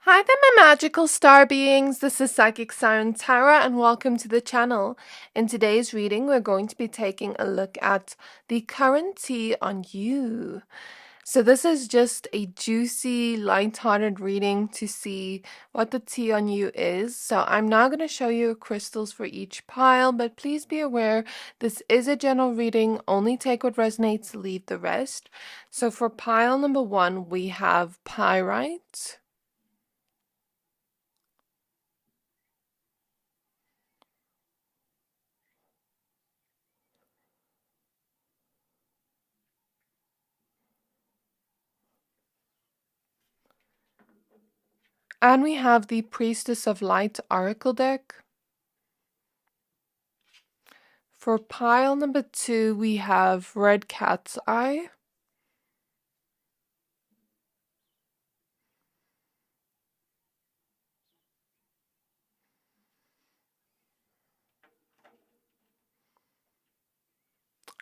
Hi there, my magical star beings. This is Psychic Siren Tara, and welcome to the channel. In today's reading, we're going to be taking a look at the current tea on you. So this is just a juicy, light-hearted reading to see what the tea on you is. So I'm now going to show you crystals for each pile, but please be aware this is a general reading. Only take what resonates, leave the rest. So for pile number 1, we have Pyrite. And we have the Priestess of Light Oracle deck. For pile number 2, we have Red Cat's Eye.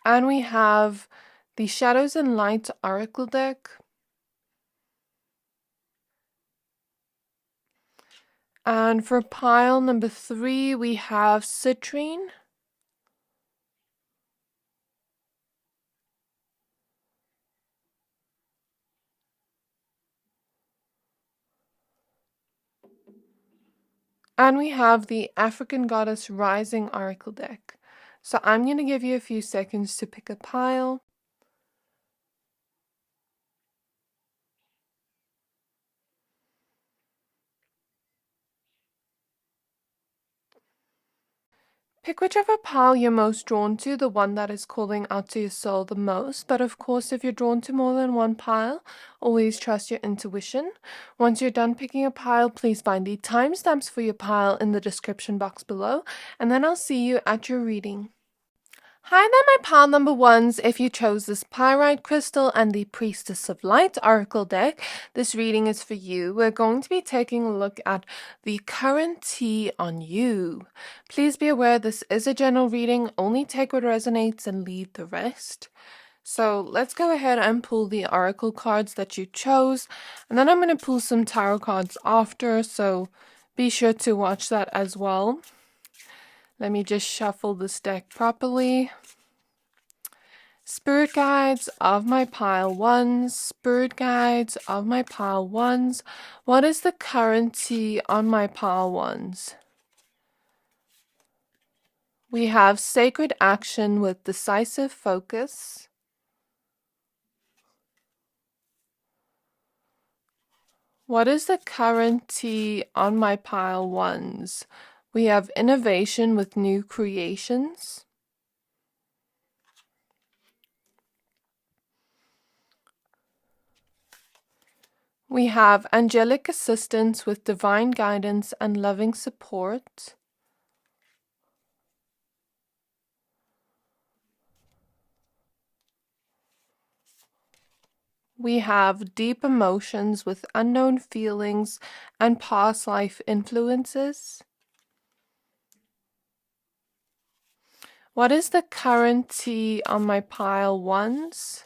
And we have the Shadows and Light Oracle deck. And for pile number 3, we have Citrine. And we have the African Goddess Rising Oracle deck. So I'm going to give you a few seconds to pick a pile. Pick whichever pile you're most drawn to, the one that is calling out to your soul the most. But of course, if you're drawn to more than one pile, always trust your intuition. Once you're done picking a pile, please find the timestamps for your pile in the description box below, and then I'll see you at your reading. Hi there, my pile number ones. If you chose this Pyrite crystal and the Priestess of Light Oracle deck, this reading is for you. We're going to be taking a look at the current tea on you. Please be aware this is a general reading. Only take what resonates and leave the rest. So let's go ahead and pull the oracle cards that you chose. And then I'm going to pull some tarot cards after, so be sure to watch that as well. Let me just shuffle this deck properly. Spirit guides of my pile ones, spirit guides of my pile ones. What is the current tea on my pile ones? We have sacred action with decisive focus. What is the current tea on my pile ones? We have innovation with new creations. We have angelic assistance with divine guidance and loving support. We have deep emotions with unknown feelings and past life influences. What is the current tea on my pile ones?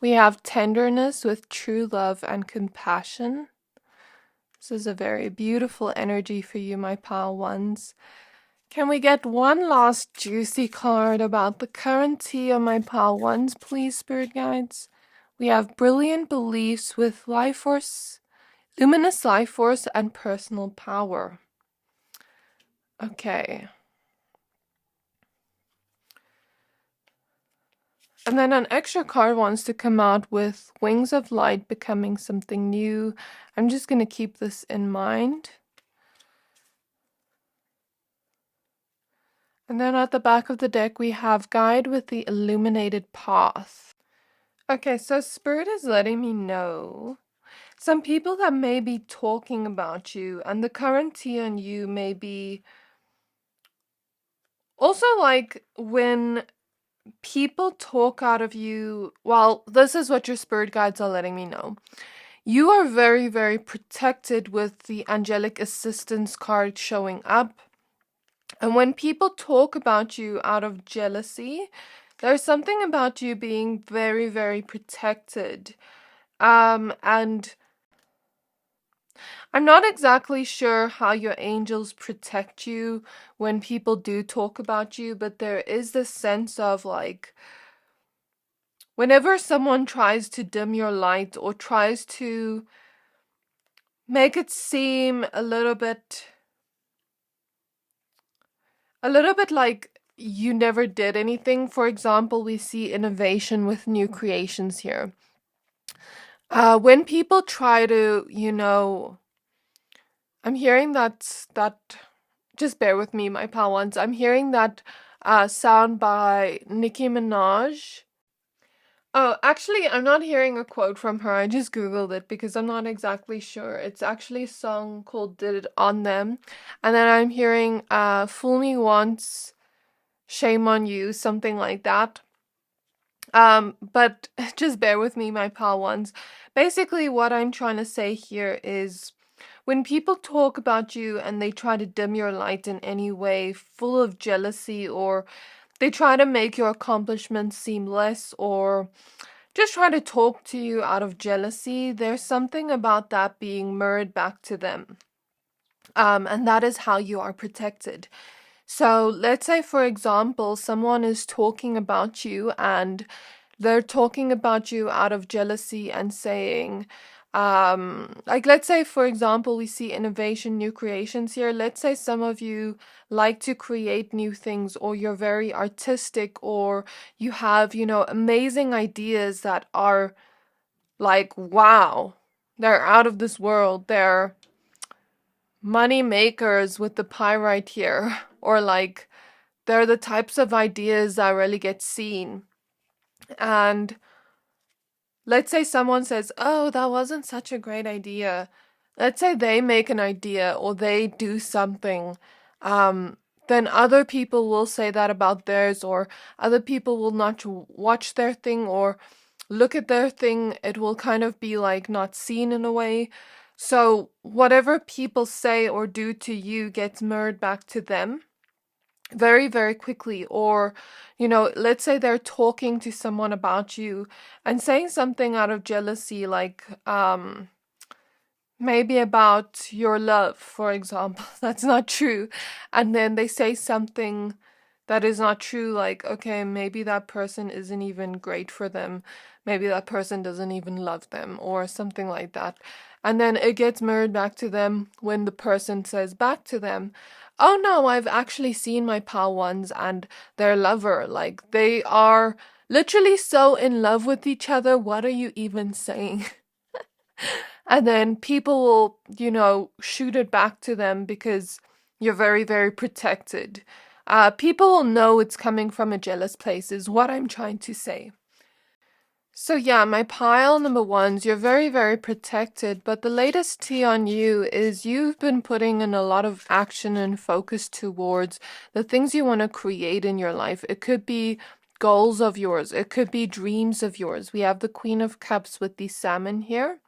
We have tenderness with true love and compassion. This is a very beautiful energy for you, my pile ones. Can we get one last juicy card about the current tea on my pile ones, please, spirit guides? We have brilliant beliefs with life force, luminous life force, and personal power. Okay. And then an extra card wants to come out with wings of light becoming something new. I'm just going to keep this in mind. And then at the back of the deck, we have guide with the illuminated path. Okay, so Spirit is letting me know some people that may be talking about you, and the current tea on you may be also like when people talk out of you. Well, this is what your spirit guides are letting me know. You are very, very protected with the angelic assistance card showing up. And when people talk about you out of jealousy, there's something about you being very, very protected. And I'm not exactly sure how your angels protect you when people do talk about you, but there is this sense of like, whenever someone tries to dim your light or tries to make it seem a little bit like you never did anything. For example, we see innovation with new creations here. When people try to, I'm hearing that. Just bear with me, my pal ones. I'm hearing that sound by Nicki Minaj. Oh, actually, I'm not hearing a quote from her. I just Googled it because I'm not exactly sure. It's actually a song called Did It On Them. And then I'm hearing Fool Me Once, Shame on You, something like that. But just bear with me, my pal ones. Basically, what I'm trying to say here is when people talk about you and they try to dim your light in any way, full of jealousy, or they try to make your accomplishments seem less, or just try to talk to you out of jealousy, there's something about that being mirrored back to them. And that is how you are protected. So let's say, for example, someone is talking about you and they're talking about you out of jealousy and saying, like, let's say, for example, we see innovation, new creations here. Let's say some of you like to create new things, or you're very artistic, or you have, amazing ideas that are like, wow, they're out of this world. They're money makers with the pyrite here, or like, they're the types of ideas that really get seen. And let's say someone says, oh, that wasn't such a great idea. Let's say they make an idea or they do something. Then other people will say that about theirs, or other people will not watch their thing or look at their thing. It will kind of be like not seen in a way. So whatever people say or do to you gets mirrored back to them very, very quickly. Or, let's say they're talking to someone about you and saying something out of jealousy, like, maybe about your love, for example. That's not true. And then they say something that is not true, like, okay, maybe that person isn't even great for them. Maybe that person doesn't even love them, or something like that. And then it gets mirrored back to them when the person says back to them, oh no, I've actually seen my pal ones and their lover. Like, they are literally so in love with each other. What are you even saying? And then people will, shoot it back to them because you're very, very protected. People will know it's coming from a jealous place, is what I'm trying to say. So yeah, my pile number ones, you're very, very protected, but the latest tea on you is you've been putting in a lot of action and focus towards the things you want to create in your life. It could be goals of yours. It could be dreams of yours. We have the Queen of Cups with the salmon here.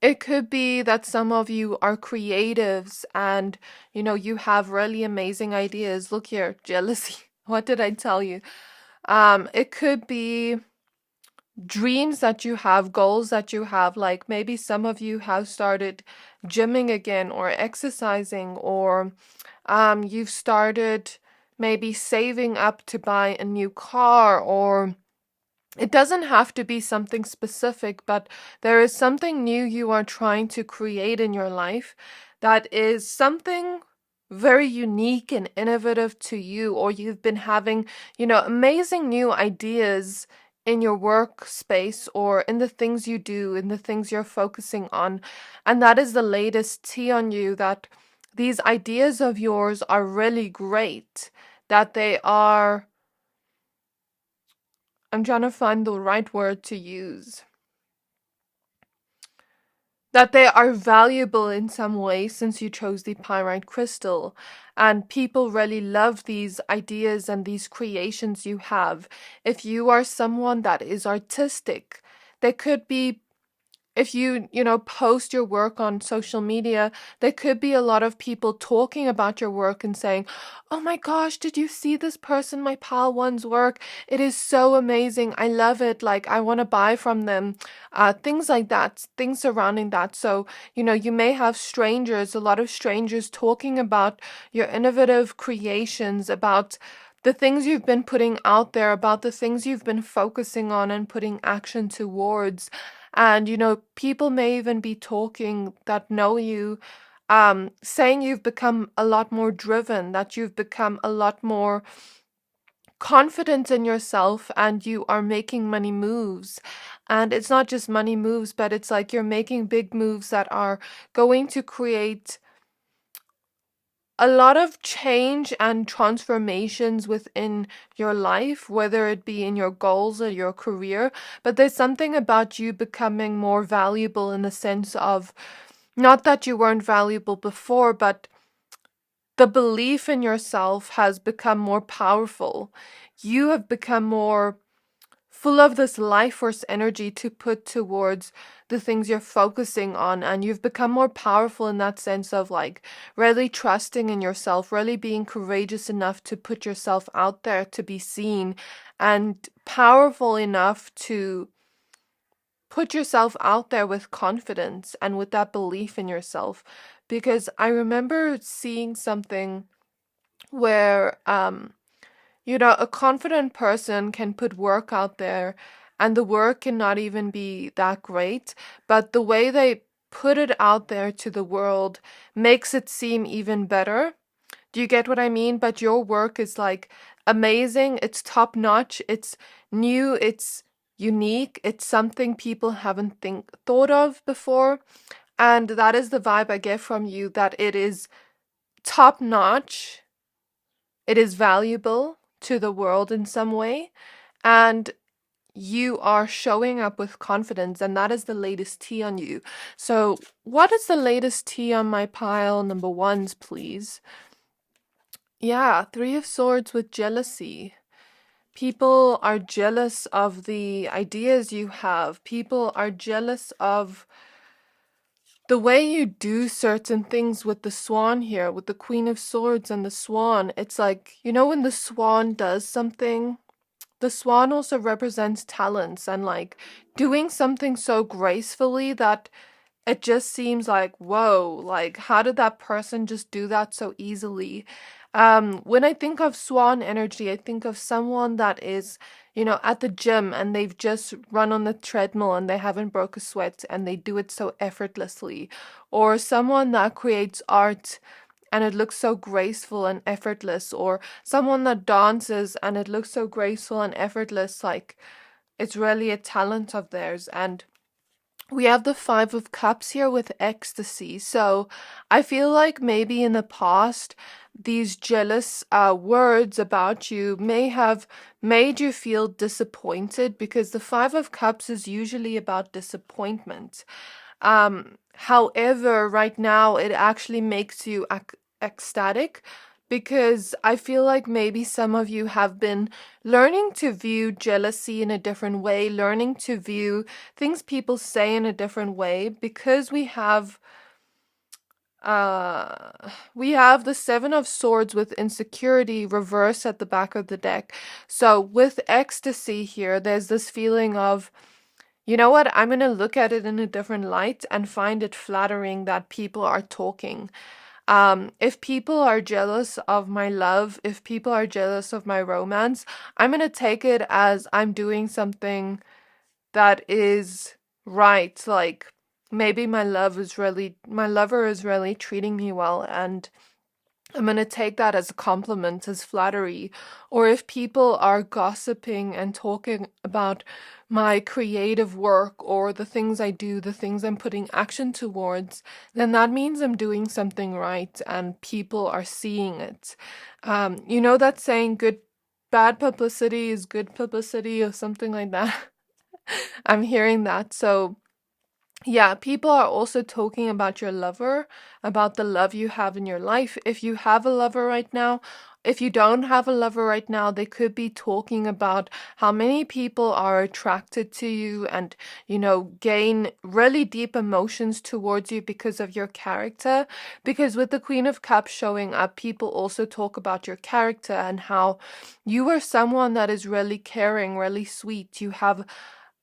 It could be that some of you are creatives and, you have really amazing ideas. Look here, jealousy. What did I tell you? It could be dreams that you have, goals that you have. Like maybe some of you have started gymming again or exercising, or you've started maybe saving up to buy a new car, or it doesn't have to be something specific, but there is something new you are trying to create in your life that is something very unique and innovative to you, or you've been having, amazing new ideas in your workspace or in the things you do, in the things you're focusing on. And that is the latest tea on you, that these ideas of yours are really great, that they are, I'm trying to find the right word to use, that they are valuable in some way since you chose the pyrite crystal, and people really love these ideas and these creations you have. If you are someone that is artistic, there could be if you post your work on social media, there could be a lot of people talking about your work and saying, "Oh my gosh, did you see this person, my pal one's work? It is so amazing. I love it. Like, I want to buy from them." Things like that, things surrounding that. So, you may have strangers, a lot of strangers talking about your innovative creations, about the things you've been putting out there, about the things you've been focusing on and putting action towards. And, people may even be talking that know you, saying you've become a lot more driven, that you've become a lot more confident in yourself, and you are making money moves. And it's not just money moves, but it's like you're making big moves that are going to create a lot of change and transformations within your life, whether it be in your goals or your career. But there's something about you becoming more valuable in the sense of, not that you weren't valuable before, but the belief in yourself has become more powerful. You have become more full of this life force energy to put towards the things you're focusing on, and you've become more powerful in that sense of like really trusting in yourself, really being courageous enough to put yourself out there to be seen, and powerful enough to put yourself out there with confidence and with that belief in yourself. Because I remember seeing something where a confident person can put work out there, and the work cannot even be that great, but the way they put it out there to the world makes it seem even better. Do you get what I mean? But your work is like amazing, it's top notch, it's new, it's unique, it's something people haven't thought of before. And that is the vibe I get from you, that it is top notch, it is valuable to the world in some way, and you are showing up with confidence, and that is the latest tea on you. So, what is the latest tea on my pile? Number ones, please. Yeah, Three of Swords with jealousy. People are jealous of the ideas you have. People are jealous of the way you do certain things with the swan here, with the Queen of Swords and the swan. It's like, when the swan does something, the swan also represents talents and like doing something so gracefully that it just seems like, whoa, like how did that person just do that so easily? When I think of swan energy, I think of someone that is, at the gym and they've just run on the treadmill and they haven't broke a sweat and they do it so effortlessly. Or someone that creates art and it looks so graceful and effortless. Or someone that dances and it looks so graceful and effortless, like it's really a talent of theirs. And we have the Five of Cups here with ecstasy. So I feel like maybe in the past, these jealous words about you may have made you feel disappointed, because the Five of Cups is usually about disappointment. However, right now it actually makes you ecstatic, because I feel like maybe some of you have been learning to view jealousy in a different way, learning to view things people say in a different way, because we have the Seven of Swords with insecurity reversed at the back of the deck. So with ecstasy here, there's this feeling of, you know what, I'm going to look at it in a different light and find it flattering that people are talking. If people are jealous of my love, if people are jealous of my romance, I'm going to take it as I'm doing something that is right. Like maybe my lover is really treating me well, and I'm going to take that as a compliment, as flattery. Or if people are gossiping and talking about my creative work or the things I do, the things I'm putting action towards, then that means I'm doing something right and people are seeing it. That saying, bad publicity is good publicity, or something like that. I'm hearing that. So yeah, people are also talking about your lover, about the love you have in your life. If you have a lover right now, if you don't have a lover right now, they could be talking about how many people are attracted to you and, gain really deep emotions towards you because of your character. Because with the Queen of Cups showing up, people also talk about your character and how you are someone that is really caring, really sweet. You have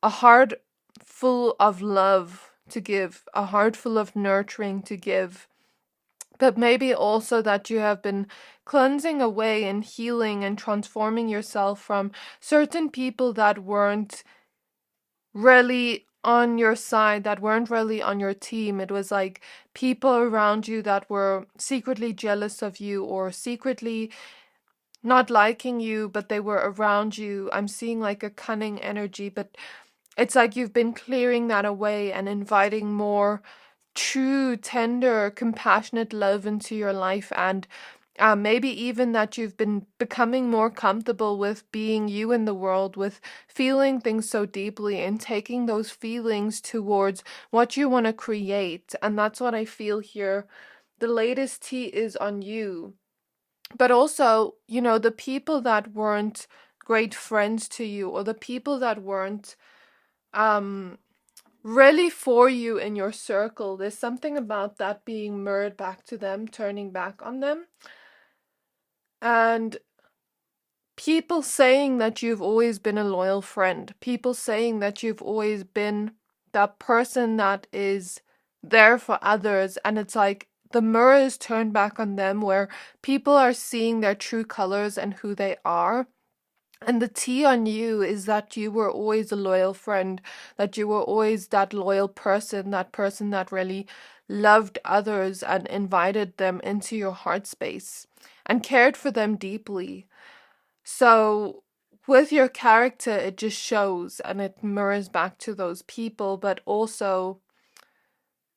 a heart full of love to give, a heart full of nurturing to give. But maybe also that you have been cleansing away and healing and transforming yourself from certain people that weren't really on your side, that weren't really on your team. It was like people around you that were secretly jealous of you or secretly not liking you, but they were around you. I'm seeing like a cunning energy, but it's like you've been clearing that away and inviting more true, tender, compassionate love into your life. And maybe even that you've been becoming more comfortable with being you in the world, with feeling things so deeply and taking those feelings towards what you want to create. And that's what I feel here. The latest tea is on you. But also, the people that weren't great friends to you, or the people that weren't um really for you in your circle, there's something about that being mirrored back to them, turning back on them. And people saying that you've always been a loyal friend, people saying that you've always been that person that is there for others. And it's like the mirror is turned back on them, where people are seeing their true colors and who they are. And the tea on you is that you were always a loyal friend, that you were always that loyal person that really loved others and invited them into your heart space and cared for them deeply. So with your character, it just shows and it mirrors back to those people. But also,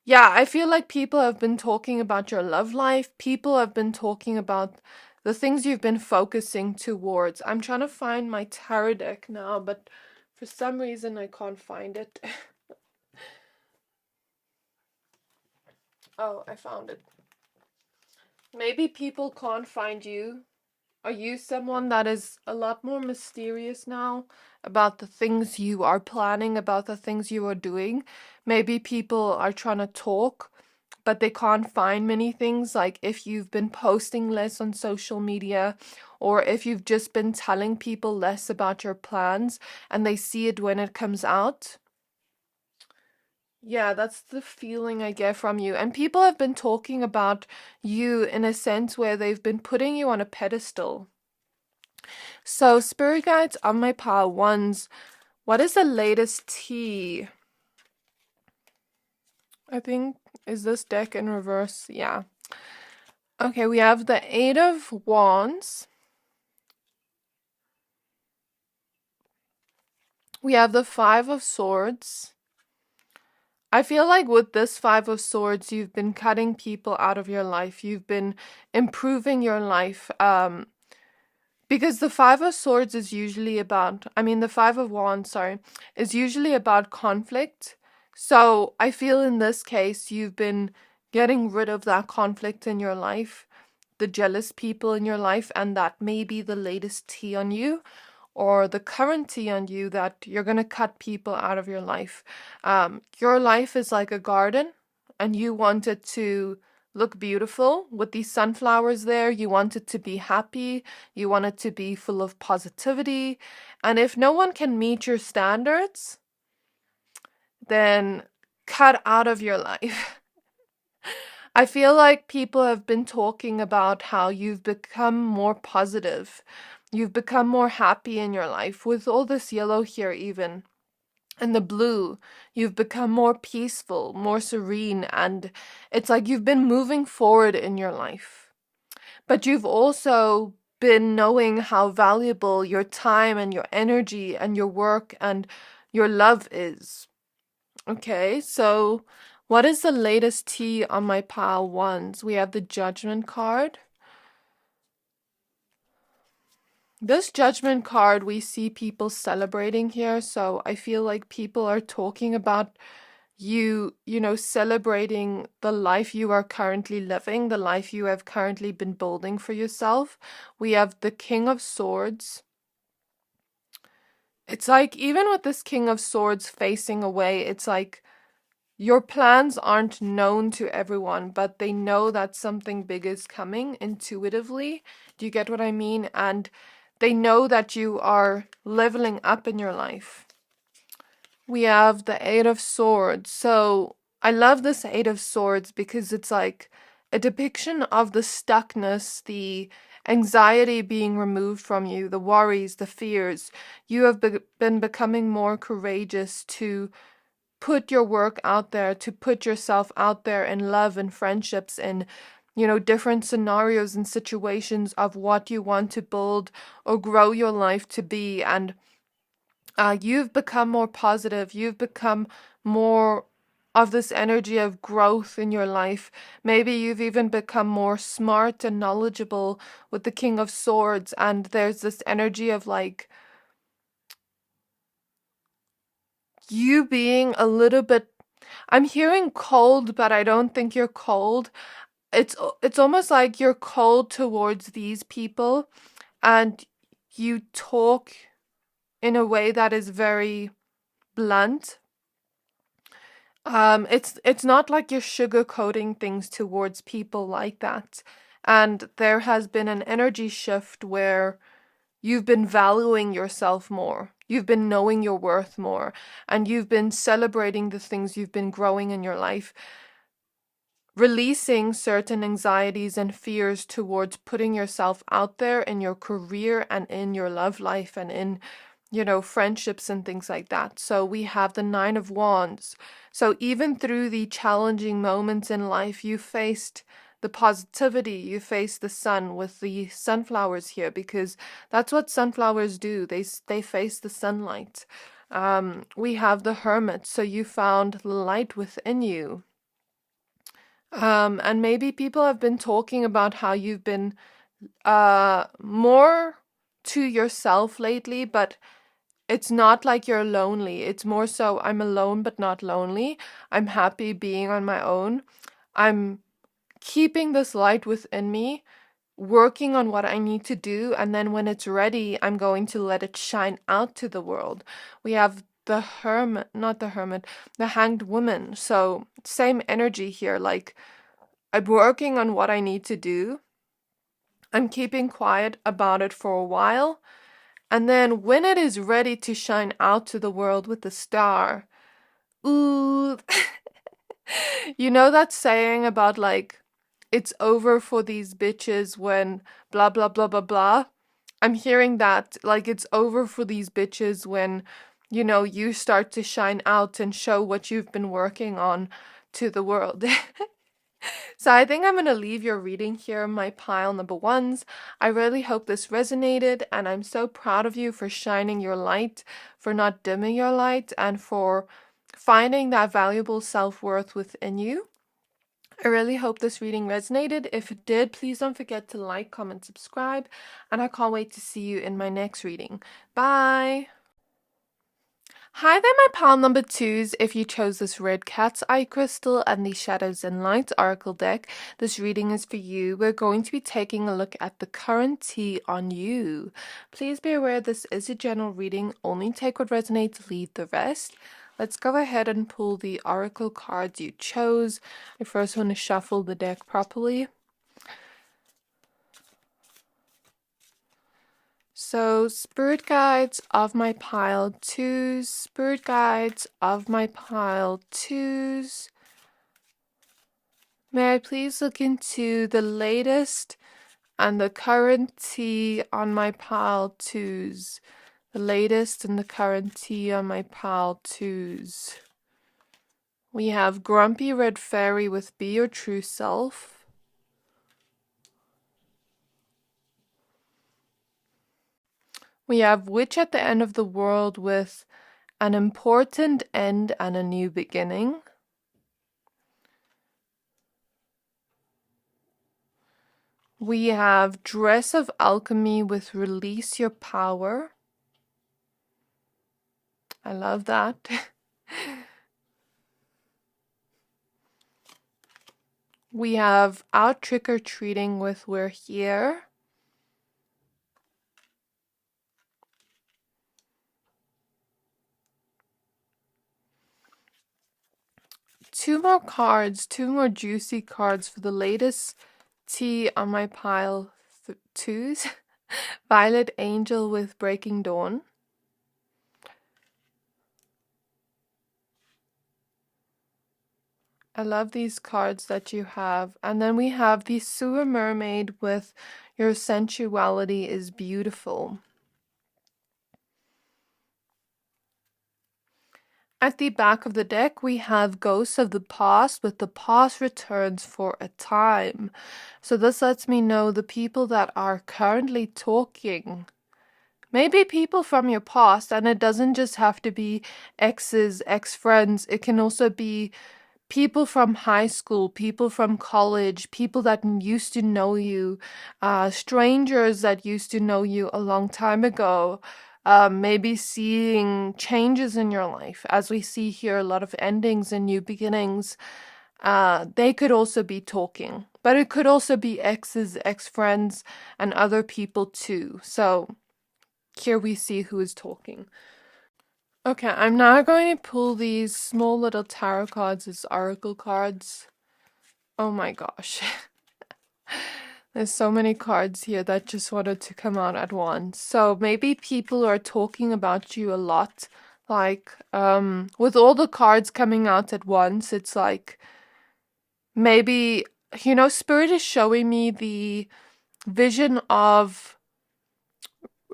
yeah, I feel like people have been talking about your love life. People have been talking about the things you've been focusing towards. I'm trying to find my tarot deck now, but for some reason I can't find it. Oh, I found it. Maybe people can't find you. Are you someone that is a lot more mysterious now about the things you are planning, about the things you are doing? Maybe people are trying to talk, but they can't find many things, like if you've been posting less on social media, or if you've just been telling people less about your plans and they see it when it comes out. Yeah, that's the feeling I get from you. And people have been talking about you in a sense where they've been putting you on a pedestal. So, spirit guides on my pile ones, what is the latest tea? I think, is this deck in reverse? Yeah. Okay, we have the Eight of Wands. We have the Five of Swords. I feel like with this Five of Swords, you've been cutting people out of your life. You've been improving your life. Because the Five of Swords is usually about, the Five of Wands, sorry, is usually about conflict. So I feel in this case, you've been getting rid of that conflict in your life, the jealous people in your life, and that may be the latest tea on you, or the current tea on you, that you're going to cut people out of your life. Your life is like a garden, and you want it to look beautiful with these sunflowers there. You want it to be happy. You want it to be full of positivity. And if no one can meet your standards, then cut out of your life. I feel like people have been talking about how you've become more positive. You've become more happy in your life with all this yellow here even. And the blue, you've become more peaceful, more serene, and it's like you've been moving forward in your life. But you've also been knowing how valuable your time and your energy and your work and your love is. Okay, so what is the latest tea on my pile ones? We have the Judgment card. This Judgment card, we see people celebrating here, so I feel like people are talking about you know, celebrating the life you are currently living, the life you have currently been building for yourself. We have the King of Swords. It's like, even with this King of Swords facing away, it's like your plans aren't known to everyone, but they know that something big is coming intuitively. Do you get what I mean? And they know that you are leveling up in your life. We have the Eight of Swords. So I love this Eight of Swords because it's like a depiction of the stuckness, the anxiety being removed from you, the worries, the fears. You have been becoming more courageous to put your work out there, to put yourself out there in love and friendships and, you know, different scenarios and situations of what you want to build or grow your life to be. And you've become more positive. You've become more of this energy of growth in your life. Maybe you've even become more smart and knowledgeable with the King of Swords. And there's this energy of like you being a little bit, I'm hearing cold, but I don't think you're cold. It's almost like you're cold towards these people, and you talk in a way that is very blunt. It's not like you're sugarcoating things towards people like that. And there has been an energy shift where you've been valuing yourself more. You've been knowing your worth more, and you've been celebrating the things you've been growing in your life, releasing certain anxieties and fears towards putting yourself out there in your career and in your love life and in, you know, friendships and things like that. So we have the Nine of Wands. So even through the challenging moments in life, you faced the positivity, you faced the sun with the sunflowers here, because that's what sunflowers do. They face the sunlight. We have the Hermit. So you found light within you. And maybe people have been talking about how you've been more to yourself lately, but it's not like you're lonely. It's more so, I'm alone but not lonely. I'm happy being on my own. I'm keeping this light within me, working on what I need to do, and then when it's ready, I'm going to let it shine out to the world. We have the Hermit, not the Hermit, the Hanged Woman. So same energy here, like I'm working on what I need to do. I'm keeping quiet about it for a while. And then when it is ready to shine out to the world with the star, ooh, you know that saying about like, it's over for these bitches when blah, blah, blah, blah, blah. I'm hearing that, like, it's over for these bitches when, you know, you start to shine out and show what you've been working on to the world. So I think I'm going to leave your reading here, my pile number ones. I really hope this resonated, and I'm so proud of you for shining your light, for not dimming your light, and for finding that valuable self-worth within you. I really hope this reading resonated. If it did, please don't forget to like, comment, subscribe, and I can't wait to see you in my next reading. Bye! Hi there, my pile number twos. If you chose this red cat's eye crystal and the Shadows and Lights oracle deck, this reading is for you. We're going to be taking a look at the current tea on you. Please be aware this is a general reading. Only take what resonates, leave the rest. Let's go ahead and pull the oracle cards you chose. I first want to shuffle the deck properly. So, spirit guides of my pile twos, spirit guides of my pile twos. May I please look into the latest and the current tea on my pile twos? The latest and the current tea on my pile twos. We have Grumpy Red Fairy with Be Your True Self. We have Witch at the End of the World with An Important End and a New Beginning. We have Dress of Alchemy with Release Your Power. I love that. We have out trick-or-treating with We're Here. Two more cards, two more juicy cards for the latest tea on my pile. Twos. Violet Angel with Breaking Dawn. I love these cards that you have. And then we have the Sewer Mermaid with Your Sensuality is Beautiful. At the back of the deck, we have Ghosts of the Past with The Past Returns for a Time. So this lets me know the people that are currently talking. Maybe people from your past, and it doesn't just have to be exes, ex-friends. It can also be people from high school, people from college, people that used to know you, strangers that used to know you a long time ago. Maybe seeing changes in your life. As we see here, a lot of endings and new beginnings. They could also be talking, but it could also be exes, ex-friends, and other people too. So here we see who is talking. Okay, I'm now going to pull these small little tarot cards as oracle cards. Oh my gosh. There's so many cards here that just wanted to come out at once. So maybe people are talking about you a lot. Like, with all the cards coming out at once, it's like maybe, Spirit is showing me the vision of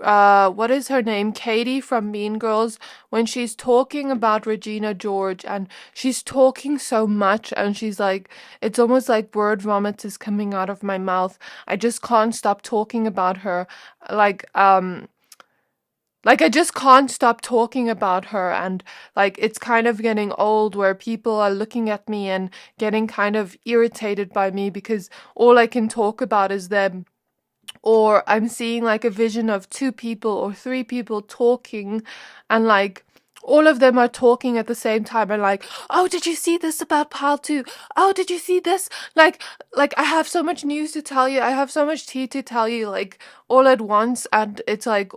what is her name? Katie from Mean Girls, when she's talking about Regina George and she's talking so much and she's like, it's almost like word vomit is coming out of my mouth. I just can't stop talking about her. Like I just can't stop talking about her, and like it's kind of getting old where people are looking at me and getting kind of irritated by me because all I can talk about is them. Or I'm seeing like a vision of two people or three people talking, and like all of them are talking at the same time and like, oh, did you see this about pile 2? Oh, did you see this? Like I have so much news to tell you. I have so much tea to tell you, like all at once. And it's like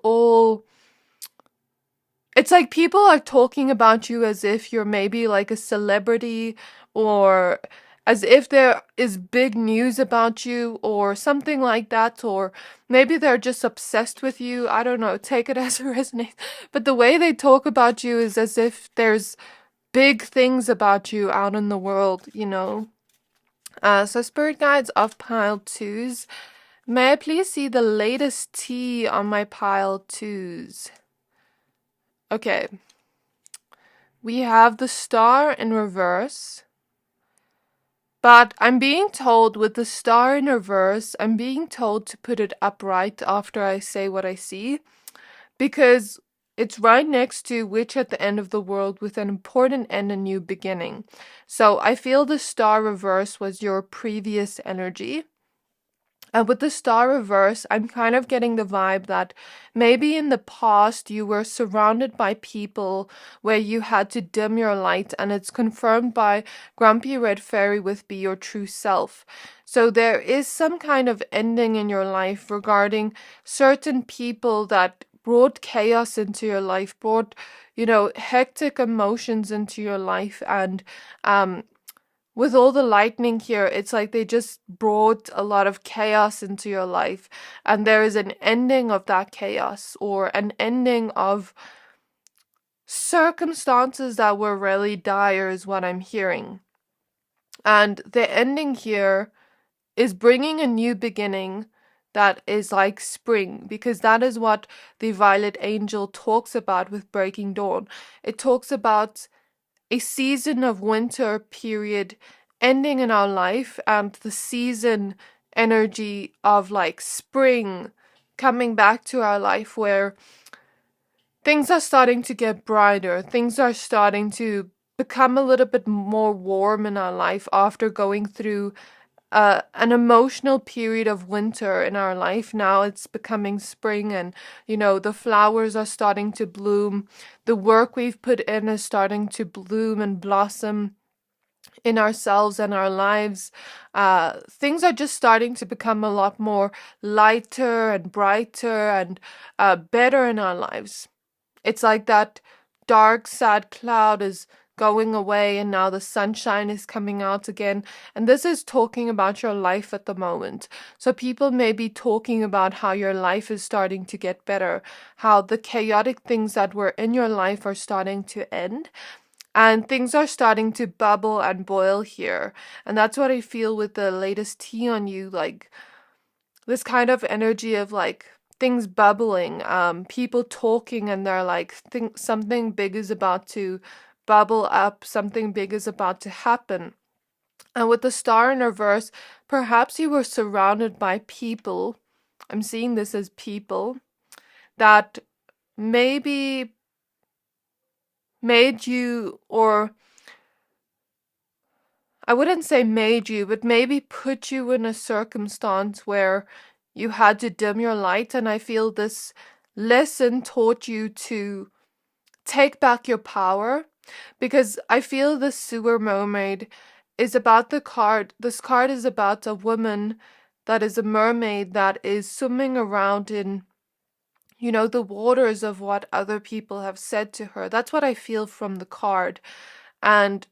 people are talking about you as if you're maybe like a celebrity, or as if there is big news about you or something like that, or maybe they're just obsessed with you. I don't know, take it as it resonates. But the way they talk about you is as if there's big things about you out in the world. So spirit guides of pile 2s, may I please see the latest tea on my pile 2s? Okay. We have the Star in reverse. But I'm being told with the Star in reverse, I'm being told to put it upright after I say what I see, because it's right next to Witch at the End of the World with an important and a new beginning. So I feel the Star reverse was your previous energy. And with the Star reverse, I'm kind of getting the vibe that maybe in the past you were surrounded by people where you had to dim your light, and it's confirmed by Grumpy Red Fairy with Be Your True Self. So there is some kind of ending in your life regarding certain people that brought chaos into your life, brought, hectic emotions into your life, and with all the lightning here, it's like they just brought a lot of chaos into your life, and there is an ending of that chaos, or an ending of circumstances that were really dire is what I'm hearing. And the ending here is bringing a new beginning that is like spring, because that is what the Violet Angel talks about with Breaking Dawn. It talks about a season of winter period ending in our life, and the season energy of like spring coming back to our life, where things are starting to get brighter, things are starting to become a little bit more warm in our life after going through an emotional period of winter in our life. Now it's becoming spring, and the flowers are starting to bloom. The work we've put in is starting to bloom and blossom. in ourselves and our lives. Things are just starting to become a lot more lighter and brighter and better in our lives. It's like that dark, sad cloud is going away and now the sunshine is coming out again. And this is talking about your life at the moment. So people may be talking about how your life is starting to get better, how the chaotic things that were in your life are starting to end. And things are starting to bubble and boil here. And that's what I feel with the latest tea on you, like this kind of energy of like things bubbling, people talking and they're like, think something big is about to bubble up, something big is about to happen. And with the star in reverse, perhaps you were surrounded by people. I'm seeing this as people that maybe made you, or I wouldn't say made you, but maybe put you in a circumstance where you had to dim your light. And I feel this lesson taught you to take back your power, because I feel the sewer mermaid is about the card. This card is about a woman that is a mermaid that is swimming around in, the waters of what other people have said to her. That's what I feel from the card. And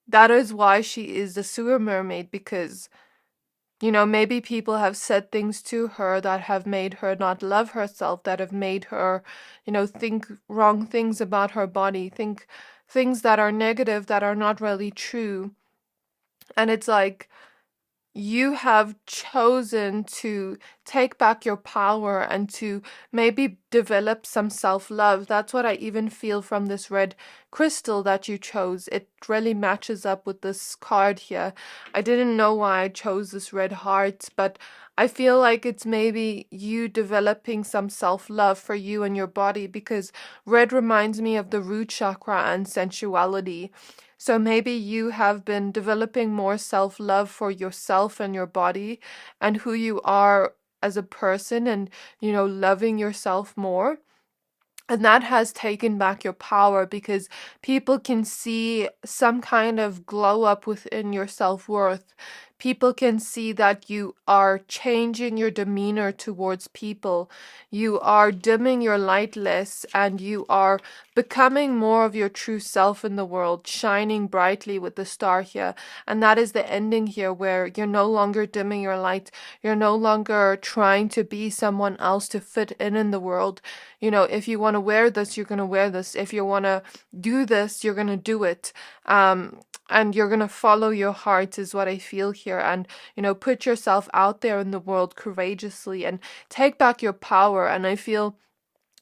that is why she is the sewer mermaid, because, maybe people have said things to her that have made her not love herself, that have made her, think wrong things about her body, think things that are negative, that are not really true. And it's like, you have chosen to take back your power and to maybe develop some self-love. That's what I even feel from this red crystal that you chose. It really matches up with this card here. I didn't know why I chose this red heart, but I feel like it's maybe you developing some self-love for you and your body, because red reminds me of the root chakra and sensuality. So maybe you have been developing more self-love for yourself and your body and who you are as a person, and, loving yourself more. And that has taken back your power, because people can see some kind of glow up within your self-worth. People can see that you are changing your demeanor towards people. You are dimming your light less, and you are becoming more of your true self in the world, shining brightly with the star here. And that is the ending here, where you're no longer dimming your light. You're no longer trying to be someone else to fit in the world. If you want to wear this, you're going to wear this. If you want to do this, you're going to do it. And you're going to follow your heart, is what I feel here. And, put yourself out there in the world courageously and take back your power. And I feel,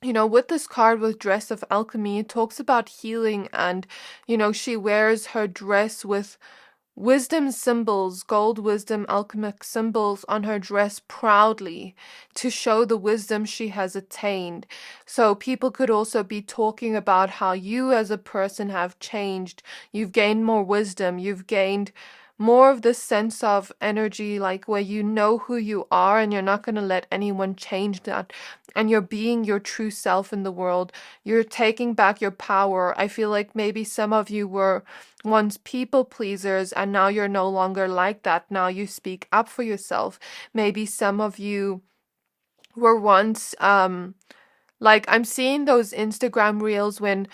with this card with Dress of Alchemy, it talks about healing. And, she wears her dress with wisdom symbols, gold wisdom alchemic symbols on her dress proudly to show the wisdom she has attained. So people could also be talking about how you as a person have changed. You've gained more wisdom. You've gained more of this sense of energy, like where you know who you are and you're not going to let anyone change that. And you're being your true self in the world. You're taking back your power. I feel like maybe some of you were once people pleasers and now you're no longer like that. Now you speak up for yourself. Maybe some of you were once like I'm seeing those Instagram reels when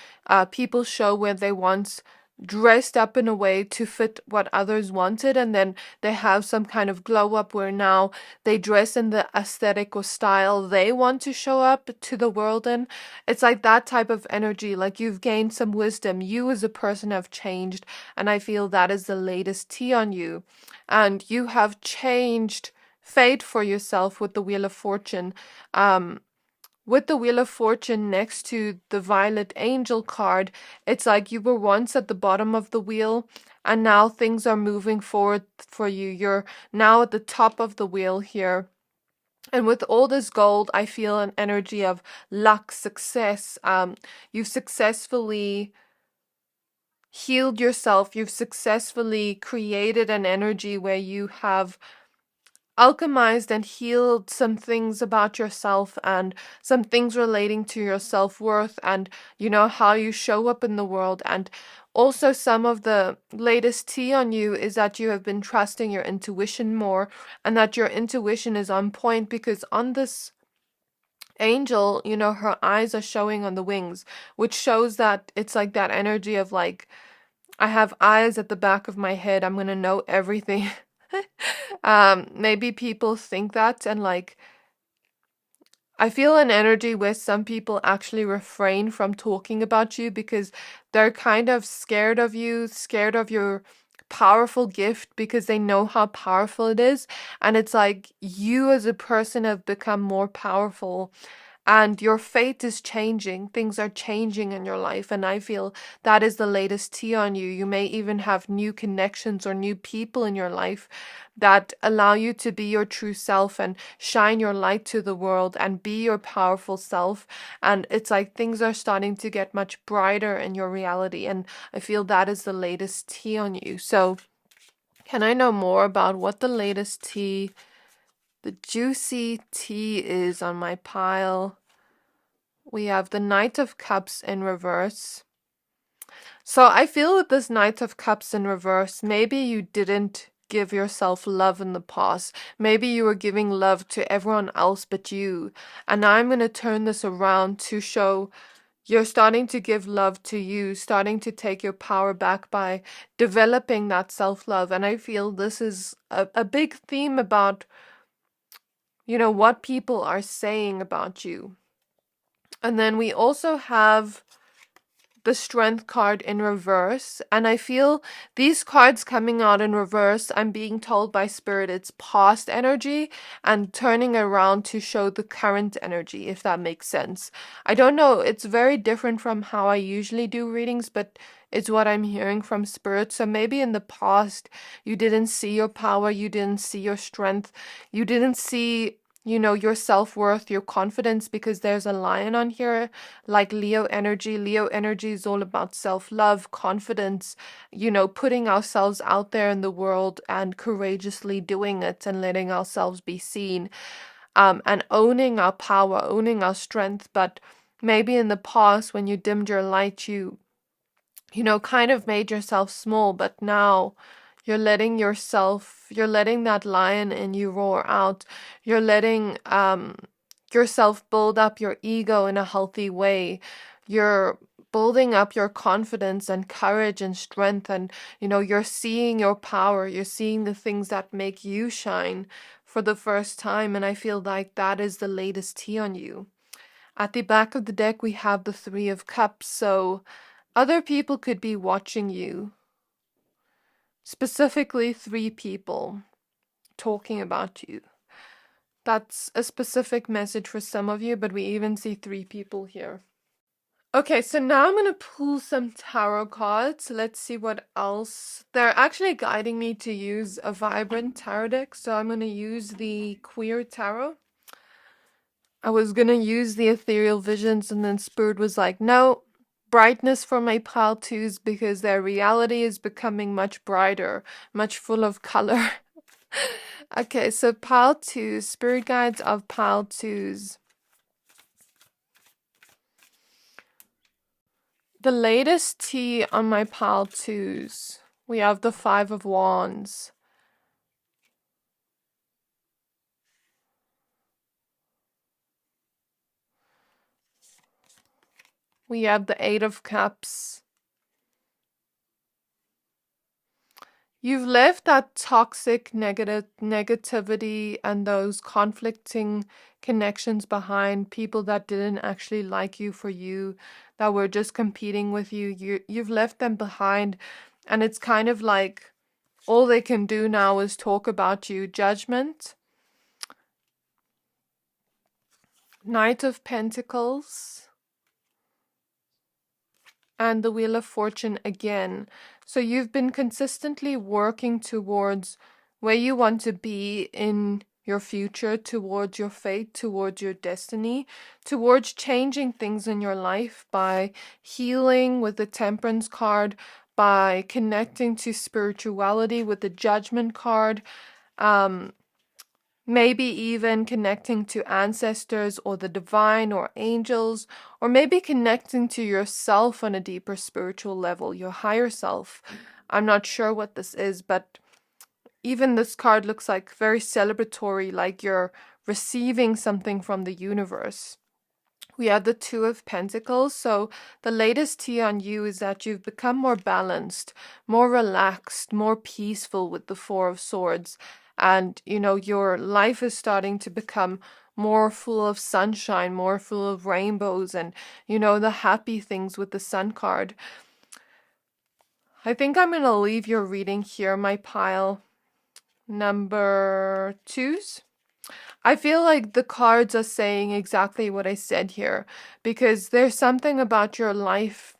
people show where they once dressed up in a way to fit what others wanted, and then they have some kind of glow up where now they dress in the aesthetic or style they want to show up to the world in. It's like that type of energy, like you've gained some wisdom. You as a person have changed, and I feel that is the latest tea on you. And you have changed fate for yourself with the Wheel of Fortune. With the Wheel of Fortune next to the Violet Angel card, it's like you were once at the bottom of the wheel and now things are moving forward for you. You're now at the top of the wheel here. And with all this gold, I feel an energy of luck, success. You've successfully healed yourself. You've successfully created an energy where you have alchemized and healed some things about yourself and some things relating to your self-worth and how you show up in the world. And Also, some of the latest tea on you is that you have been trusting your intuition more, and that your intuition is on point, because on this angel, her eyes are showing on the wings, which shows that it's like that energy of like, I have eyes at the back of my head, I'm gonna know everything. Maybe people think that, and like, I feel an energy where some people actually refrain from talking about you because they're kind of scared of you, scared of your powerful gift, because they know how powerful it is. And it's like you as a person have become more powerful, and your fate is changing. Things are changing in your life. And I feel that is the latest tea on you. You may even have new connections or new people in your life that allow you to be your true self and shine your light to the world and be your powerful self. And it's like things are starting to get much brighter in your reality. And I feel that is the latest tea on you. So, can I know more about what the latest tea, the juicy tea is on my pile? We have the Knight of Cups in reverse. So I feel with this Knight of Cups in reverse, maybe you didn't give yourself love in the past. Maybe you were giving love to everyone else but you. And now I'm going to turn this around to show you're starting to give love to you, starting to take your power back by developing that self-love. And I feel this is a big theme about, what people are saying about you. And then we also have the Strength card in reverse, and I feel these cards coming out in reverse, I'm being told by Spirit it's past energy and turning around to show the current energy, if that makes sense. I don't know, it's very different from how I usually do readings, but it's what I'm hearing from Spirit. So maybe in the past you didn't see your power, you didn't see your strength, you didn't see your self-worth, your confidence, because there's a lion on here, like Leo energy. Leo energy is all about self-love, confidence, putting ourselves out there in the world and courageously doing it and letting ourselves be seen, and owning our power, owning our strength. But maybe in the past, when you dimmed your light, you kind of made yourself small, but now you're letting that lion in you roar out. You're letting yourself build up your ego in a healthy way. You're building up your confidence and courage and strength, and you're seeing your power. You're seeing the things that make you shine for the first time, and I feel like that is the latest tea on you. At the back of the deck, we have the Three of Cups, so other people could be watching you. Specifically, 3 people talking about you. That's a specific message for some of you, but we even see 3 people here. Okay, so now I'm going to pull some tarot cards. Let's see what else. They're actually guiding me to use a vibrant tarot deck, so I'm going to use the Queer Tarot. I was going to use the Ethereal Visions, and then Spirit was like, no, brightness for my pile twos, because their reality is becoming much brighter, much full of color. Okay, so pile twos, spirit guides of pile twos. The latest tea on my pile twos, we have the Five of Wands. We have the Eight of Cups. You've left that toxic negativity and those conflicting connections behind, people that didn't actually like you for you, that were just competing with you. You've left them behind, and it's kind of like all they can do now is talk about you. Judgment. Knight of Pentacles. And the Wheel of Fortune again. So you've been consistently working towards where you want to be in your future, towards your fate, towards your destiny, towards changing things in your life by healing with the Temperance card, by connecting to spirituality with the Judgment card, Maybe even connecting to ancestors or the divine or angels, or maybe connecting to yourself on a deeper spiritual level, your higher self. I'm not sure what this is, but even this card looks like very celebratory, like you're receiving something from the universe. We have the Two of Pentacles. So the latest tea on you is that you've become more balanced, more relaxed, more peaceful with the Four of Swords. And, your life is starting to become more full of sunshine, more full of rainbows and, the happy things with the Sun card. I think I'm going to leave your reading here, my pile number 2s. I feel like the cards are saying exactly what I said here, because there's something about your life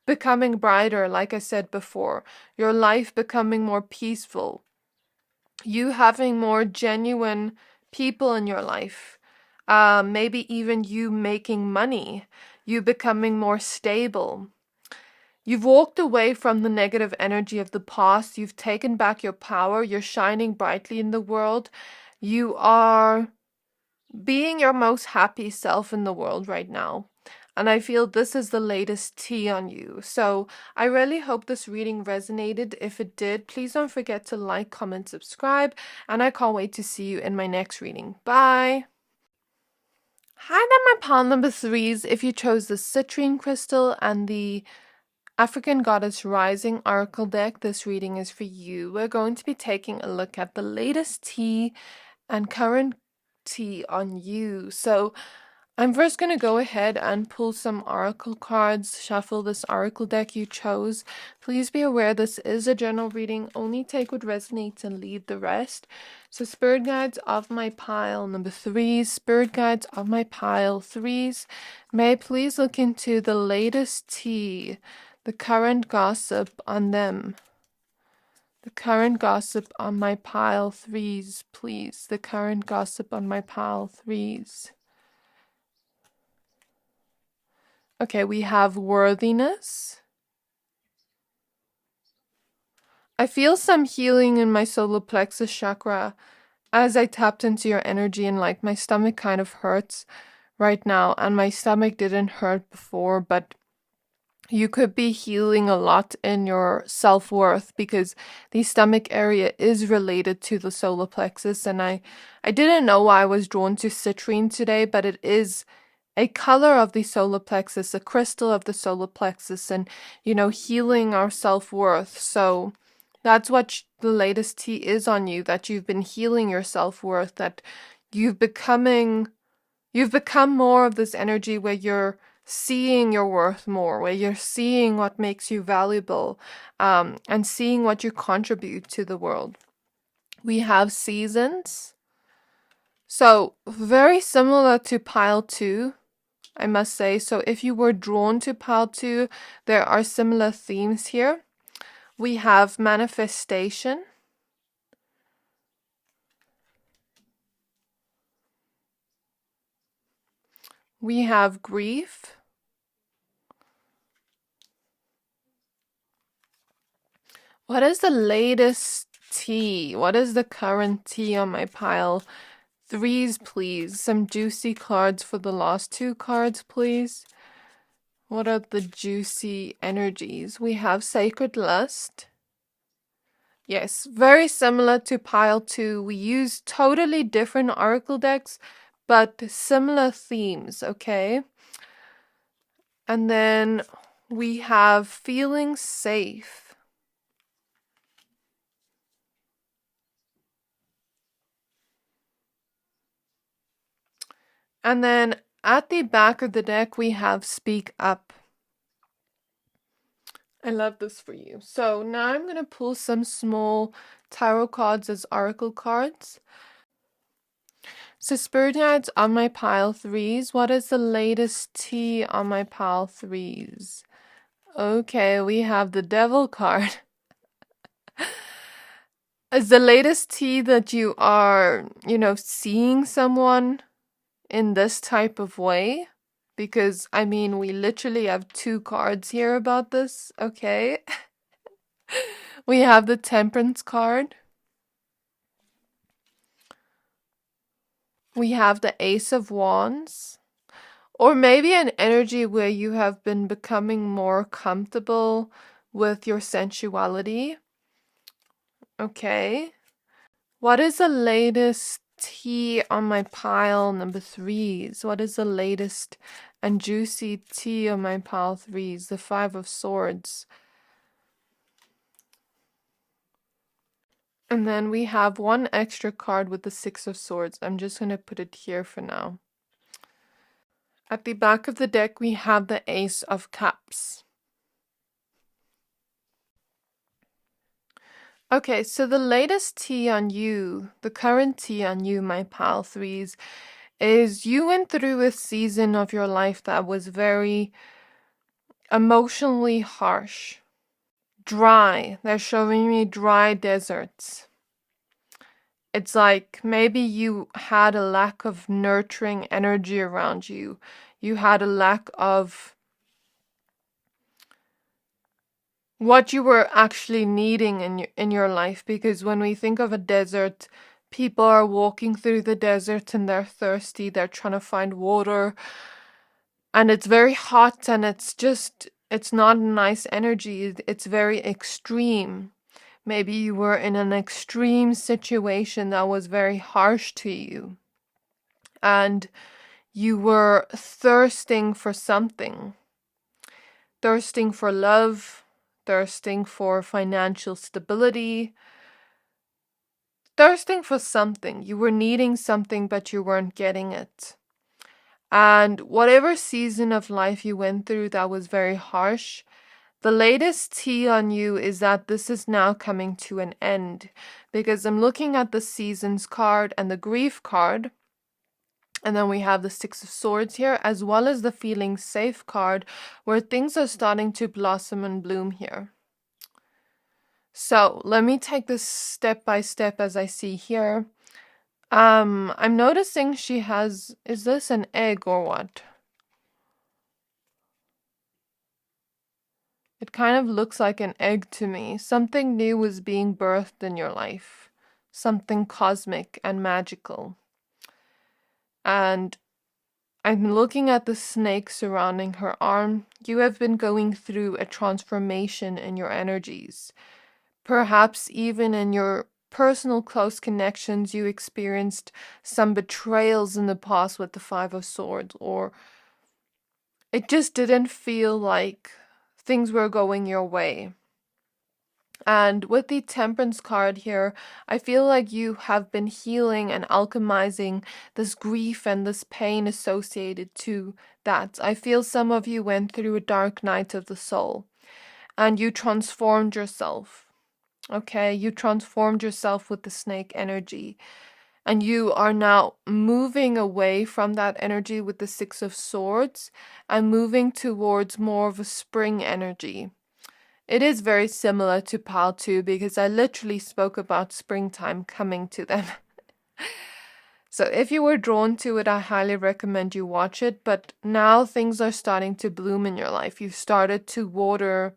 becoming brighter, like I said before, your life becoming more peaceful, you having more genuine people in your life, maybe even you making money, you becoming more stable. You've walked away from the negative energy of the past. You've taken back your power. You're shining brightly in the world. You are being your most happy self in the world right now. And I feel this is the latest tea on you. So I really hope this reading resonated. If it did, please don't forget to like, comment, subscribe. And I can't wait to see you in my next reading. Bye. Hi there, my pile number 3s. If you chose the Citrine crystal and the African Goddess Rising Oracle deck, this reading is for you. We're going to be taking a look at the latest tea and current tea on you. So I'm first going to go ahead and pull some oracle cards, shuffle this oracle deck you chose. Please be aware this is a general reading. Only take what resonates and leave the rest. So spirit guides of my pile number 3s, spirit guides of my pile 3s, may I please look into the latest tea, the current gossip on them. The current gossip on my pile 3s, please. The current gossip on my pile 3s. Okay, we have worthiness. I feel some healing in my solar plexus chakra as I tapped into your energy, and like my stomach kind of hurts right now, and my stomach didn't hurt before, but you could be healing a lot in your self-worth because the stomach area is related to the solar plexus. And I didn't know why I was drawn to citrine today, but it is a color of the solar plexus, a crystal of the solar plexus, and, healing our self-worth. So that's what the latest tea is on you, that you've been healing your self-worth, that you've become more of this energy where you're seeing your worth more, where you're seeing what makes you valuable, and seeing what you contribute to the world. We have seasons. So very similar to pile 2, I must say. So if you were drawn to pile 2, there are similar themes here. We have manifestation. We have grief. What is the latest tea? What is the current tea on my pile? 3s, please. Some juicy cards for the last 2 cards, please. What are the juicy energies? We have sacred lust. Yes, very similar to pile 2. We use totally different oracle decks, but similar themes, okay? And then we have feeling safe. And then at the back of the deck, we have speak up. I love this for you. So now I'm going to pull some small tarot cards as oracle cards. So spirit guides on my pile 3s. What is the latest tea on my pile 3s? Okay, we have the devil card. Is the latest tea that you are, seeing someone in this type of way? Because, we literally have 2 cards here about this, okay? We have the Temperance card. We have the Ace of Wands. Or maybe an energy where you have been becoming more comfortable with your sensuality. Okay. What is the latest tea on my pile number 3s? What is the latest and juicy tea on my pile 3s? The 5 of Swords. And then we have one extra card with the 6 of Swords. I'm just going to put it here for now. At the back of the deck, we have the Ace of Cups. Okay, so the latest tea on you, the current tea on you, my pile 3s, is you went through a season of your life that was very emotionally harsh. Dry. They're showing me dry deserts. It's like maybe you had a lack of nurturing energy around you. You had a lack of what you were actually needing in your life, because when we think of a desert, people are walking through the desert and they're thirsty, they're trying to find water, and it's very hot, and it's not nice energy. It's very extreme. Maybe you were in an extreme situation that was very harsh to you, and you were thirsting for something, thirsting for love, thirsting for financial stability, thirsting for something. You were needing something, but you weren't getting it. And whatever season of life you went through that was very harsh, the latest tea on you is that this is now coming to an end. Because I'm looking at the Seasons card and the Grief card, and then we have the 6 of Swords here, as well as the Feeling Safe card, where things are starting to blossom and bloom here. So let me take this step by step as I see here. I'm noticing she has, is this an egg or what? It kind of looks like an egg to me. Something new is being birthed in your life. Something cosmic and magical. And I'm looking at the snake surrounding her arm. You have been going through a transformation in your energies. Perhaps even in your personal close connections, you experienced some betrayals in the past with the 5 of Swords, or it just didn't feel like things were going your way. And with the Temperance card here, I feel like you have been healing and alchemizing this grief and this pain associated to that. I feel some of you went through a dark night of the soul and you transformed yourself. Okay, you transformed yourself with the snake energy. And you are now moving away from that energy with the 6 of Swords and moving towards more of a spring energy. It is very similar to pile 2 because I literally spoke about springtime coming to them. So if you were drawn to it, I highly recommend you watch it. But now things are starting to bloom in your life. You've started to water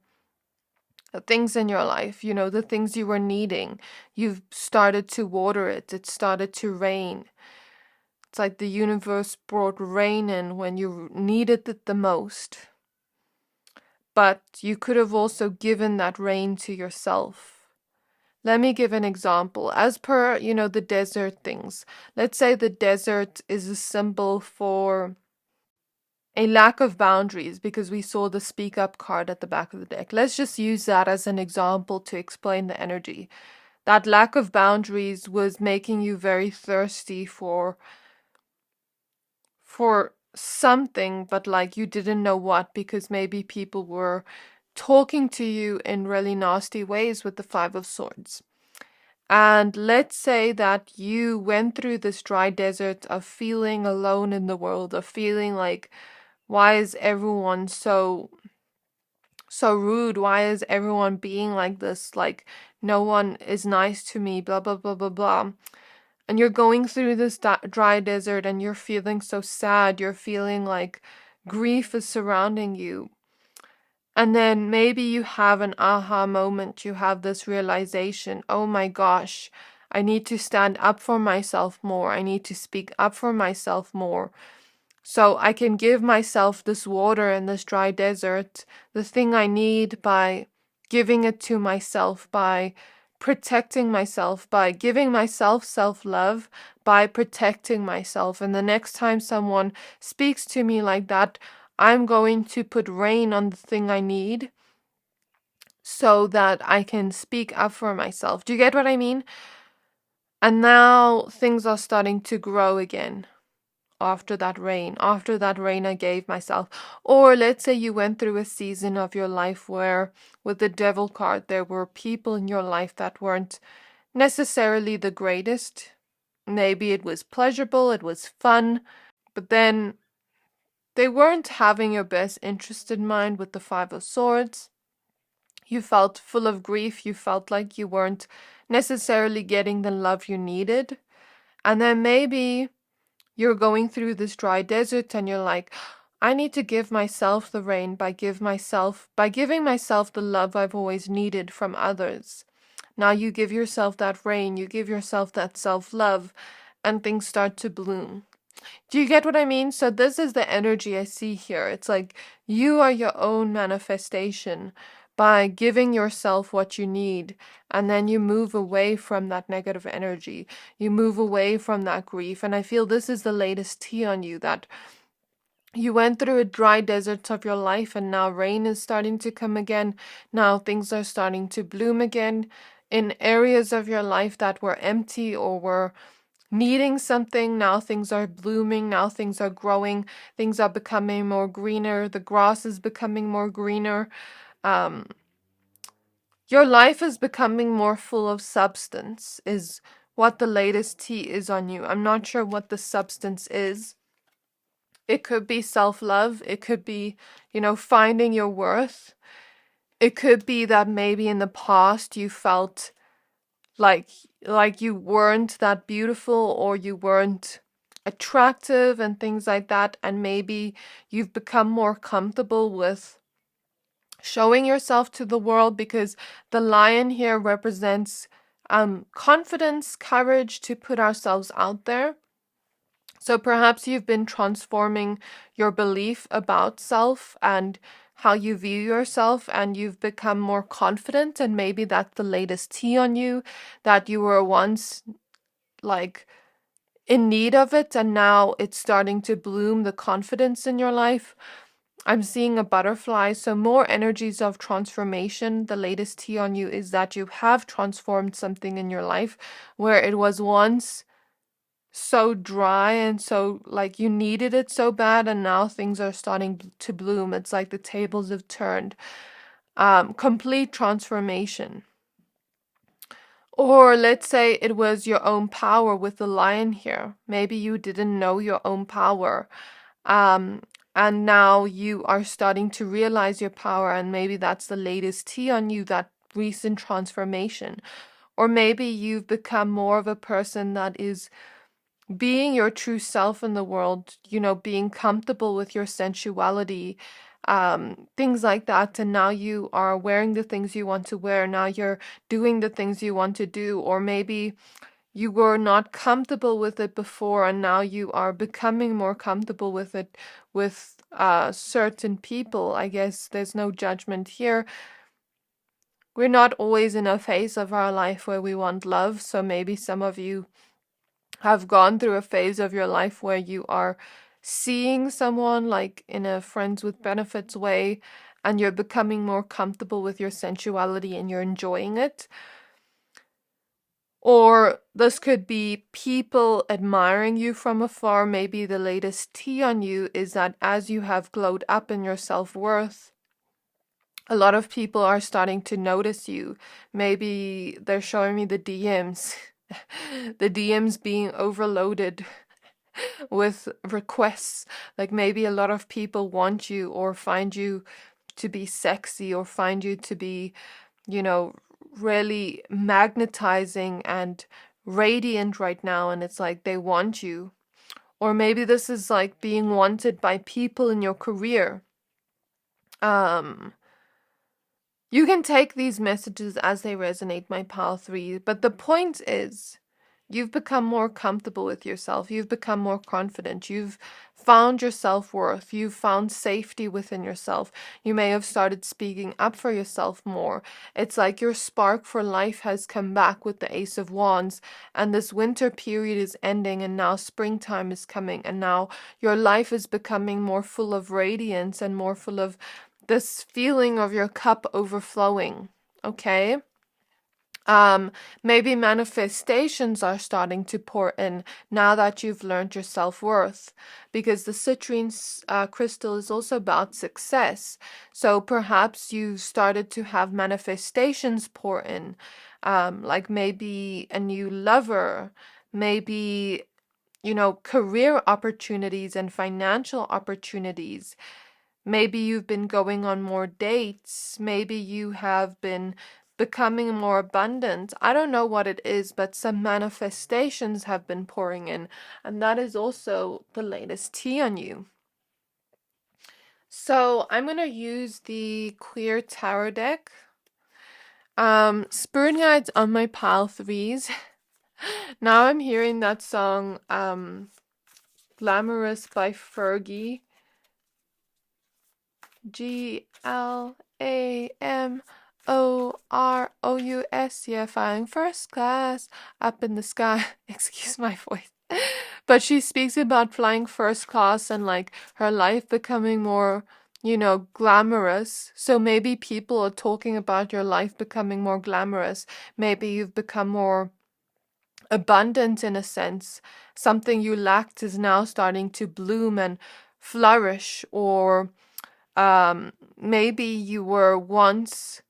things in your life, you know, the things you were needing. You've started to water it. It started to rain. It's like the universe brought rain in when you needed it the most. But you could have also given that rain to yourself. Let me give an example. As per, you know, the desert things. Let's say the desert is a symbol for a lack of boundaries, because we saw the speak up card at the back of the deck. Let's just use that as an example to explain the energy. That lack of boundaries was making you very thirsty for something, but like you didn't know what, because maybe people were talking to you in really nasty ways with the 5 of Swords. And let's say that you went through this dry desert of feeling alone in the world, of feeling like, why is everyone so rude? Why is everyone being like this? Like, no one is nice to me, blah, blah, blah, blah, blah. And you're going through this dry desert and you're feeling so sad. You're feeling like grief is surrounding you. And then maybe you have an aha moment. You have this realization, oh my gosh, I need to stand up for myself more. I need to speak up for myself more. So I can give myself this water in this dry desert, the thing I need, by giving it to myself, by protecting myself, by giving myself self-love, by protecting myself. And the next time someone speaks to me like that, I'm going to put rain on the thing I need so that I can speak up for myself. Do you get what I mean? And now things are starting to grow again after that rain I gave myself. Or let's say you went through a season of your life where with the devil card there were people in your life that weren't necessarily the greatest. Maybe it was pleasurable, it was fun, but then they weren't having your best interest in mind with the Five of Swords. You felt full of grief, you felt like you weren't necessarily getting the love you needed. And then maybe you're going through this dry desert and you're like, I need to give myself the rain by giving myself the love I've always needed from others. Now you give yourself that rain, you give yourself that self-love, and things start to bloom. Do you get what I mean? So this is the energy I see here. It's like you are your own manifestation by giving yourself what you need, and then you move away from that negative energy. You move away from that grief. And I feel this is the latest tea on you, that you went through a dry desert of your life and now rain is starting to come again. Now things are starting to bloom again in areas of your life that were empty or were needing something. Now things are blooming, now things are growing, things are becoming more greener, the grass is becoming more greener. Your life is becoming more full of substance, is what the latest tea is on you. I'm not sure what the substance is. It could be self-love, it could be, finding your worth. It could be that maybe in the past you felt like you weren't that beautiful or you weren't attractive and things like that, and maybe you've become more comfortable with showing yourself to the world, because the lion here represents confidence, courage to put ourselves out there. So perhaps you've been transforming your belief about self and how you view yourself, and you've become more confident, and maybe that's the latest tea on you, that you were once like in need of it and now it's starting to bloom, the confidence in your life. I'm seeing a butterfly, so more energies of transformation. The latest tea on you is that you have transformed something in your life where it was once so dry and so like you needed it so bad, and now things are starting to bloom. It's like the tables have turned. Complete transformation. Or let's say it was your own power with the lion here. Maybe you didn't know your own power. Um, and now you are starting to realize your power, and maybe that's the latest tea on you, that recent transformation. Or maybe you've become more of a person that is being your true self in the world, being comfortable with your sensuality, things like that. And now you are wearing the things you want to wear. Now you're doing the things you want to do. Or maybe you were not comfortable with it before, and now you are becoming more comfortable with it with certain people. I guess there's no judgment here. We're not always in a phase of our life where we want love. So maybe some of you have gone through a phase of your life where you are seeing someone like in a friends with benefits way, and you're becoming more comfortable with your sensuality and you're enjoying it. Or this could be people admiring you from afar. Maybe the latest tea on you is that as you have glowed up in your self-worth, a lot of people are starting to notice you. Maybe they're showing me the DMs. The DMs being overloaded with requests. Like maybe a lot of people want you or find you to be sexy or find you to be, really magnetizing and radiant right now, and it's like they want you. Or maybe this is like being wanted by people in your career. You can take these messages as they resonate, my pile 3, but the point is you've become more comfortable with yourself. You've become more confident. You've found your self-worth. You've found safety within yourself. You may have started speaking up for yourself more. It's like your spark for life has come back with the Ace of Wands, and this winter period is ending, and now springtime is coming, and now your life is becoming more full of radiance and more full of this feeling of your cup overflowing. Okay? Maybe manifestations are starting to pour in now that you've learned your self-worth, because the citrine crystal is also about success. So perhaps you started to have manifestations pour in, like maybe a new lover, maybe, career opportunities and financial opportunities. Maybe you've been going on more dates. Maybe you have been becoming more abundant. I don't know what it is, but some manifestations have been pouring in. And that is also the latest tea on you. So I'm going to use the Clear Tarot deck. Spirit guides on my pile 3s. Now I'm hearing that song, Glamorous by Fergie. GLAMOROUS, yeah, flying first class up in the sky. Excuse my voice. But she speaks about flying first class and like her life becoming more, glamorous. So maybe people are talking about your life becoming more glamorous. Maybe you've become more abundant in a sense. Something you lacked is now starting to bloom and flourish, or maybe you were once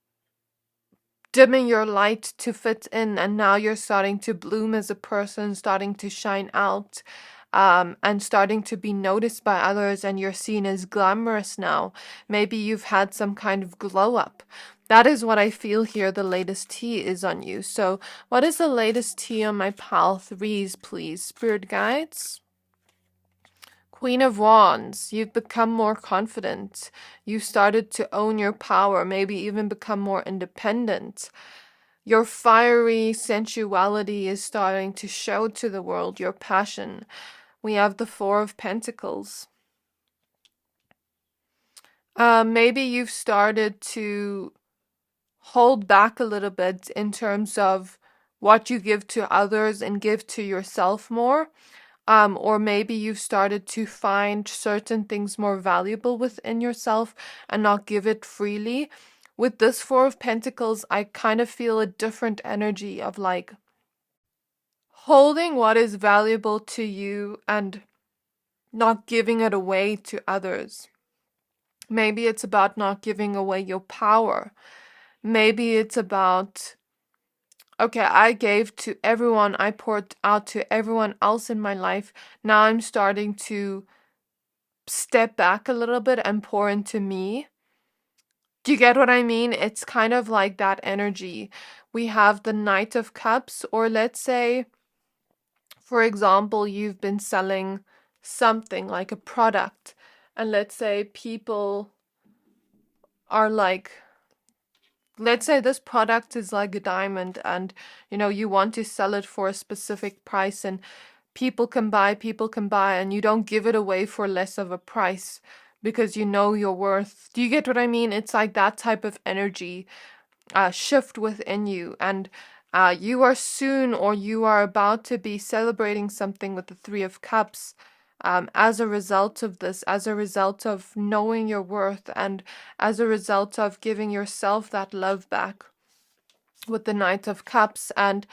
dimming your light to fit in, and now you're starting to bloom as a person, starting to shine out, and starting to be noticed by others, and you're seen as glamorous now. Maybe you've had some kind of glow up. That is what I feel here the latest tea is on you. So what is the latest tea on my pile 3s, please, spirit guides? Queen of Wands, you've become more confident. You started to own your power, maybe even become more independent. Your fiery sensuality is starting to show to the world, your passion. We have the Four of Pentacles. Maybe you've started to hold back a little bit in terms of what you give to others and give to yourself more. Or maybe you've started to find certain things more valuable within yourself and not give it freely. With this Four of Pentacles, I kind of feel a different energy of like holding what is valuable to you and not giving it away to others. Maybe it's about not giving away your power. Maybe it's about, okay, I gave to everyone, I poured out to everyone else in my life. Now I'm starting to step back a little bit and pour into me. Do you get what I mean? It's kind of like that energy. We have the Knight of Cups, or let's say, for example, you've been selling something like a product, and let's say people are like, let's say this product is like a diamond, and you want to sell it for a specific price, and people can buy, and you don't give it away for less of a price because you know your worth. Do you get what I mean? It's like that type of energy shift within you, and you are soon, or you are about to be celebrating something with the Three of Cups. As a result of this, as a result of knowing your worth, and as a result of giving yourself that love back with the Knight of Cups. And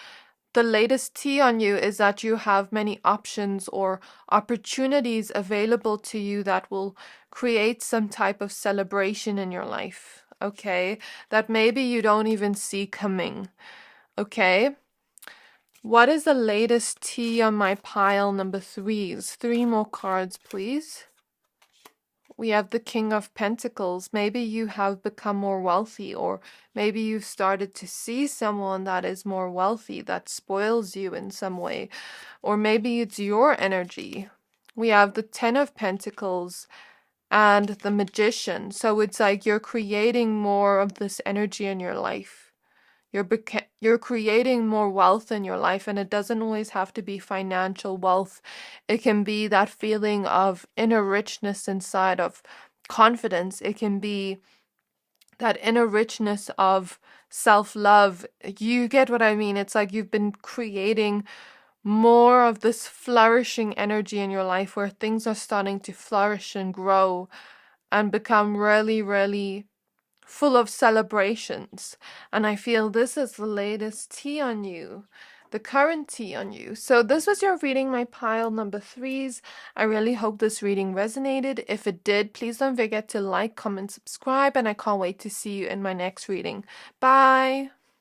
the latest tea on you is that you have many options or opportunities available to you that will create some type of celebration in your life, okay? That maybe you don't even see coming, okay? What is the latest tea on my pile number 3s? 3 more cards, please. We have the King of Pentacles. Maybe you have become more wealthy, or maybe you've started to see someone that is more wealthy, that spoils you in some way, or maybe it's your energy. We have the Ten of Pentacles. and the Magician. So it's like you're creating more of this energy in your life. You're creating more wealth in your life, and it doesn't always have to be financial wealth. It can be that feeling of inner richness inside, of confidence. It can be that inner richness of self-love. You get what I mean? It's like you've been creating more of this flourishing energy in your life where things are starting to flourish and grow and become really, really full of celebrations. And I feel this is the latest tea on you, the current tea on you. So this was your reading, my pile number threes. I really hope this reading resonated. If it did, please don't forget to like, comment, subscribe, and I can't wait to see you in my next reading. Bye!